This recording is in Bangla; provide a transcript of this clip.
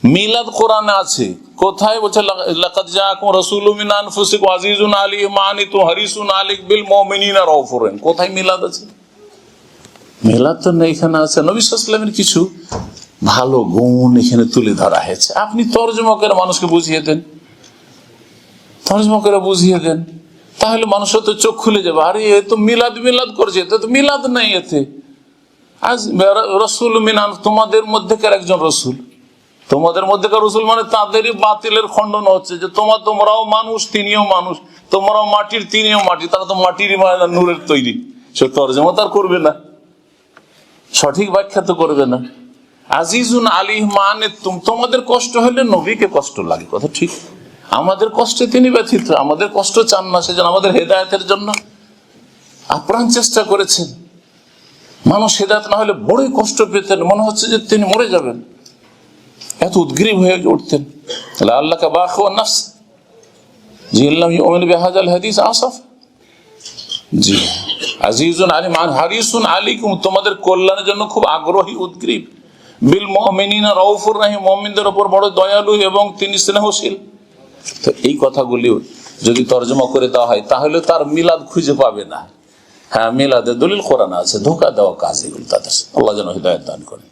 মিলাদ কোরআনে আছে, কোথায় বলছে লাকাদ জাআকুম রাসূলুম মিন আনফুসিকুম আজিজুন আলাইহি মা আনিতুম হারিসুন আলাইকুম বিল মুমিনিনা রাউফুর রহিম। কোথায় মিলাদ আছে? মিলাদ তো নেই, এখানে আছে নবী সাল্লাল্লাহু আলাইহি ওয়াসাল্লামের কিছু ভালো গুণ এখানে তুলে ধরা হয়েছে। আপনি তরজমা করে মানুষকে বুঝিয়ে দেন, তরজমা করে বুঝিয়ে দেন, তাহলে মানুষের তো চোখ খুলে যাবে। আরে এ তো মিলাদ মিলাদ করছে, এতে তো মিলাদ নেই। এতে আজ রসুল মিনান, তোমাদের মধ্যেকার একজন রসুল, তোমাদের মধ্যেকার রসুল মানে তাদেরই বাতিলের খণ্ডন হচ্ছে যে তোমরাও মানুষ তিনিও মানুষ, তোমরাও মাটির তিনিও মাটি, তারা তো মাটির নূরের তৈরি। সে তরজমা তার করবে না, সঠিক ব্যাখ্যা তো করবে না। আজিজুন আলী মানে তোমাদের কষ্ট হলে নবীকে কষ্ট লাগে, কথা ঠিক। আমাদের কষ্টে তিনি ব্যথিত, আমাদের কষ্ট চান না, সেজন্য আমাদের হেদায়েতের জন্য আপ্রাণ চেষ্টা করেছেন। মানুষ হেদায়েত না হলে বড়ই কষ্ট পেতেন, মনে হচ্ছে যে তিনি মরে যাবেন, এত উদ্গ্রীব হয়ে উঠতেন। আল্লাহ কা বাখু নাফস জি আল্লাহ ইউমিন বিহাযাল হাদিস আসাফ। জি আজিজুন আলী মান হারিসুন আলাইকুম, তোমাদের কল্যাণের জন্য খুব আগ্রহী, উদ্গ্রীব। বিল মুমিনিনা রাউফুর রহিম, মুমিনদের উপর বড় দয়ালু এবং তিনি স্নেহশীল। তো এই কথাগুলি যদি তরজমা করে দেওয়া হয় তাহলে তার মিলাদ খুঁজে পাবে না। হ্যাঁ, মিলাদের দলিল কোরআনে আছে, ধোঁকা দেওয়া কাজ এগুলো তাদের। আল্লাহ যেন হিদায়াত দান করেন।